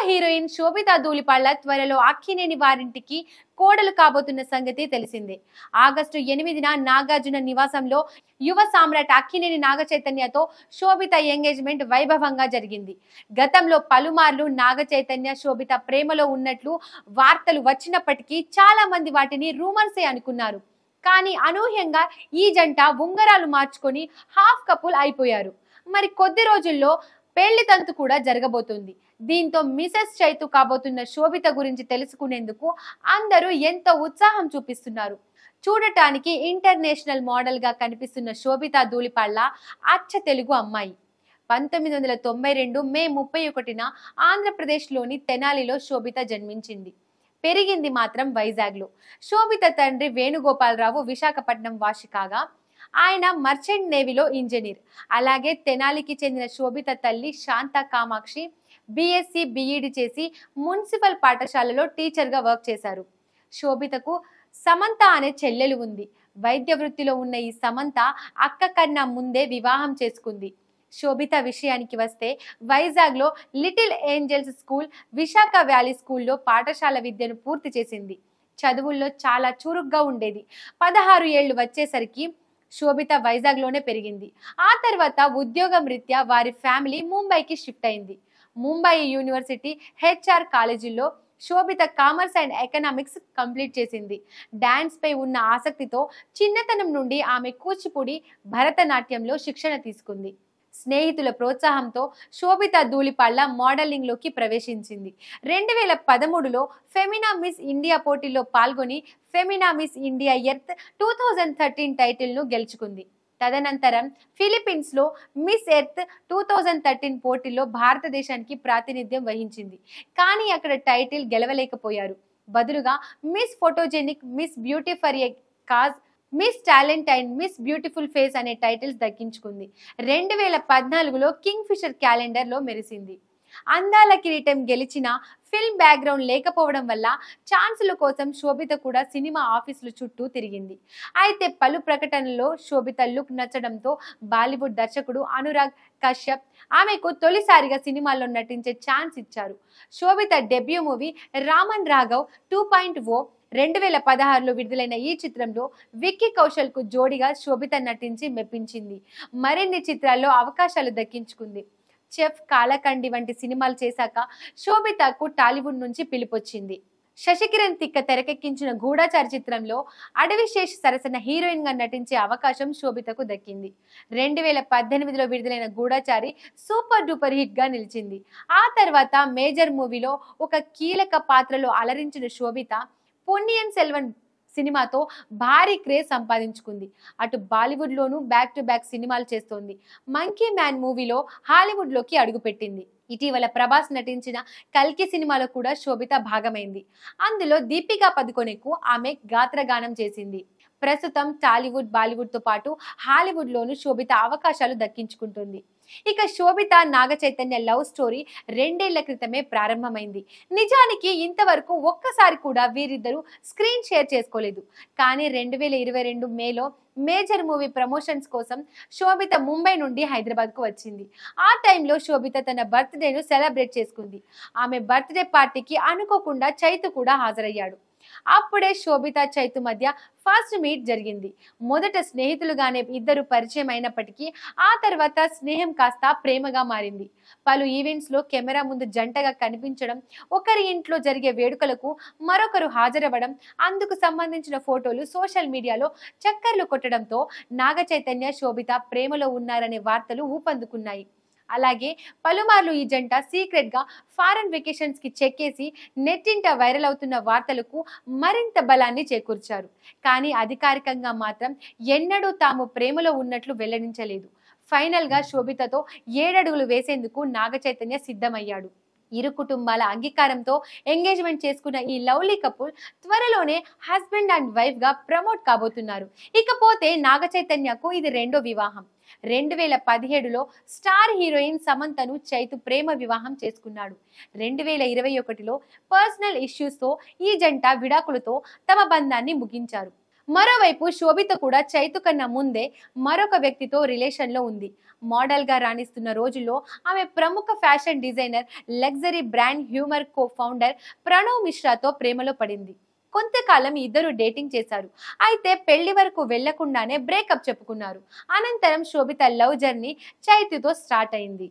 Heroine Sobhita Dhulipalla త్వరలో అక్కినేని వారింటికి కోడలు కాబోతున్న సంగతి తెలిసిందే. ఆగస్టు 8న నాగార్జున నివాసంలో యువ సామ్రాట్ అక్కినేని నాగచైతన్యతో శోభిత ఎంగేజ్మెంట్ వైభవంగా జరిగింది. గతంలో పలుమార్లు నాగచైతన్య శోభిత ప్రేమలో ఉన్నట్లు వార్తలు వచ్చినప్పటికీ చాలా మంది వాటిని రూమర్సే అనుకున్నారు. కానీ అనూహ్యంగా ఈ జంట ఉంగరాలు మార్చుకొని హాఫ్ కపుల్ అయిపోయారు. మరి కొద్ది రోజుల్లో పెళ్లి తంతు కూడా జరగబోతుంది. దీంతో మిసెస్ చైతు కాబోతున్న శోభిత గురించి తెలుసుకునేందుకు అందరూ ఎంతో ఉత్సాహం చూపిస్తున్నారు. చూడటానికి ఇంటర్నేషనల్ మోడల్ గా కనిపిస్తున్న శోభిత ధూళిపాళ్ల అచ్చ తెలుగు అమ్మాయి. 1992 మే 31న ఆంధ్రప్రదేశ్లోని తెనాలిలో శోభిత జన్మించింది. పెరిగింది మాత్రం వైజాగ్లో. శోభిత తండ్రి వేణుగోపాలరావు విశాఖపట్నం వాసి కాగా ఆయన మర్చెంట్ నేవీలో ఇంజనీర్. అలాగే తెనాలికి చెందిన శోభిత తల్లి శాంత కామాక్షి BSc BEd చేసి మున్సిపల్ పాఠశాలలో టీచర్గా వర్క్ చేశారు. శోభితకు సమంత అనే చెల్లెలు ఉంది. వైద్య వృత్తిలో ఉన్న ఈ సమంత అక్క కన్నా ముందే వివాహం చేసుకుంది. శోభిత విషయానికి వస్తే వైజాగ్లో little angels school, Visakha valley స్కూల్లో పాఠశాల విద్యను పూర్తి చేసింది. చదువుల్లో చాలా చురుగ్గా ఉండేది. 16 ఏళ్లు వచ్చేసరికి శోభిత వైజాగ్లోనే పెరిగింది. ఆ తర్వాత ఉద్యోగం రీత్యా వారి ఫ్యామిలీ ముంబైకి షిఫ్ట్ అయింది. ముంబై యూనివర్సిటీ HR కాలేజీలో శోభిత కామర్స్ అండ్ ఎకనామిక్స్ కంప్లీట్ చేసింది. డాన్స్ పై ఉన్న ఆసక్తితో చిన్నతనం నుండి ఆమె కూచిపూడి, భరతనాట్యంలో శిక్షణ తీసుకుంది. స్నేహితుల ప్రోత్సాహంతో శోభిత ధూళిపాళ్ల మోడలింగ్ లోకి ప్రవేశించింది. 2013లో ఫెమినా మిస్ ఇండియా పోటీలో పాల్గొని Femina miss India earth 2013 title ను గెలుచుకుంది. తదనంతరం ఫిలిప్పీన్స్ లో మిస్ ఎర్త్ 2013 పోటీలో భారతదేశానికి ప్రాతినిధ్యం వహించింది. కానీ అక్కడ టైటిల్ గెలవలేకపోయారు. బదులుగా miss photogenic, miss beauty for a cause, miss talent and miss beautiful face అనే టైటిల్స్ దక్కించుకుంది. 2014లో కింగ్ ఫిషర్ క్యాలెండర్ లో మెరిసింది. అందాల కిరీటం గెలిచిన ఫిల్మ్ బ్యాక్గ్రౌండ్ లేకపోవడం వల్ల ఛాన్సుల కోసం శోభిత కూడా సినిమా ఆఫీసుల చుట్టూ తిరిగింది. అయితే పలు ప్రకటనల్లో శోభిత లుక్ నచ్చడంతో బాలీవుడ్ దర్శకుడు అనురాగ్ కశ్యప్ ఆమెకు తొలిసారిగా సినిమాల్లో నటించే ఛాన్స్ ఇచ్చారు. శోభిత డెబ్యూ మూవీ రామన్ రాఘవ్ 2.0 2016లో విడుదలైన ఈ చిత్రంలో విక్కీ కౌశల్ కు జోడిగా శోభిత నటించి మెప్పించింది. మరిన్ని చిత్రాల్లో అవకాశాలు దక్కించుకుంది. చెఫ్, కాలకండి వంటి సినిమాలు చేశాక శోభితకు టాలీవుడ్ నుంచి పిలుపొచ్చింది. శశికిరణ్ తిక్క తెరకెక్కించిన గూఢచారి చిత్రంలో అడవిశేష్ సరసన హీరోయిన్ గా నటించే అవకాశం శోభితకు దక్కింది. 2018లో విడుదలైన గూఢచారి సూపర్ డూపర్ హిట్ గా నిలిచింది. ఆ తర్వాత మేజర్ మూవీలో ఒక కీలక పాత్రలో అలరించిన శోభిత పొన్నియిన్ సెల్వన్ సినిమాతో భారీ క్రేజ్ సంపాదించుకుంది. అటు బాలీవుడ్ లోనూ బ్యాక్ టు బ్యాక్ సినిమాలు చేస్తోంది. మంకీ మ్యాన్ మూవీలో హాలీవుడ్ లోకి అడుగుపెట్టింది. ఇటీవల ప్రభాస్ నటించిన కల్కి సినిమాలో కూడా శోభిత భాగమైంది. అందులో దీపికా పదుకొనెకు ఆమె గాత్రగానం చేసింది. ప్రస్తుతం టాలీవుడ్, బాలీవుడ్ తో పాటు హాలీవుడ్ లోను శోభిత అవకాశాలు దక్కించుకుంటుంది. ఇక శోభిత నాగచైతన్య లవ్ స్టోరీ 2 ఏళ్ల క్రితమే ప్రారంభమైంది. నిజానికి ఇంతవరకు ఒక్కసారి కూడా వీరిద్దరూ స్క్రీన్ షేర్ చేసుకోలేదు. కానీ 2022 మేలో మేజర్ మూవీ ప్రమోషన్స్ కోసం శోభిత ముంబై నుండి హైదరాబాద్ కు వచ్చింది. ఆ టైంలో శోభిత తన బర్త్డేను సెలబ్రేట్ చేసుకుంది. ఆమె బర్త్డే పార్టీకి అనుకోకుండా చైతు కూడా హాజరయ్యాడు. అప్పుడే శోభిత చైతు మధ్య ఫస్ట్ మీట్ జరిగింది. మొదట స్నేహితులుగానే ఇద్దరు పరిచయం అయినప్పటికీ ఆ తర్వాత స్నేహం కాస్త ప్రేమగా మారింది. పలు ఈవెంట్స్ లో కెమెరా ముందు జంటగా కనిపించడం, ఒకరి ఇంట్లో జరిగే వేడుకలకు మరొకరు హాజరవ్వడం, అందుకు సంబంధించిన ఫోటోలు సోషల్ మీడియాలో చక్కర్లు కొట్టడంతో నాగచైతన్య, శోభిత ప్రేమలో ఉన్నారనే వార్తలు ఊపందుకున్నాయి. అలాగే పలుమార్లు ఈ జంట సీక్రెట్ గా ఫారెన్ వెకేషన్స్ కి చెక్కేసి నెట్టింట వైరల్ అవుతున్న వార్తలకు మరింత బలాన్ని చేకూర్చారు. కానీ అధికారికంగా మాత్రం ఎన్నడూ తాము ప్రేమలో ఉన్నట్లు వెల్లడించలేదు. ఫైనల్ గా శోభితతో 7 అడుగులు వేసేందుకు నాగచైతన్య సిద్ధమయ్యాడు. ఇరు కుటుంబాల అంగీకారంతో ఎంగేజ్మెంట్ చేసుకున్న ఈ లవ్లీ కపుల్ త్వరలోనే హస్బెండ్ అండ్ వైఫ్ గా ప్రమోట్ కాబోతున్నారు. ఇకపోతే నాగచైతన్యకు ఇది రెండో వివాహం. 2017లో స్టార్ హీరోయిన్ సమంతను చైతు ప్రేమ వివాహం చేసుకున్నాడు. 2021లో పర్సనల్ ఇష్యూస్ తో ఈ జంట విడాకులతో తమ బంధాన్ని ముగించారు. మరోవైపు శోభిత కూడా చైతు కన్నా ముందే మరొక వ్యక్తితో రిలేషన్ లో ఉంది. మోడల్ గా రాణిస్తున్న రోజుల్లో ఆమె ప్రముఖ fashion designer, luxury brand humour co founder Pranav మిశ్రాతో ప్రేమలో పడింది. కొంతకాలం ఇద్దరు డేటింగ్ చేశారు. అయితే పెళ్లి వరకు వెళ్లకుండానే బ్రేకప్ చెప్పుకున్నారు. అనంతరం శోభిత లవ్ జర్నీ చైతుతో స్టార్ట్ అయింది.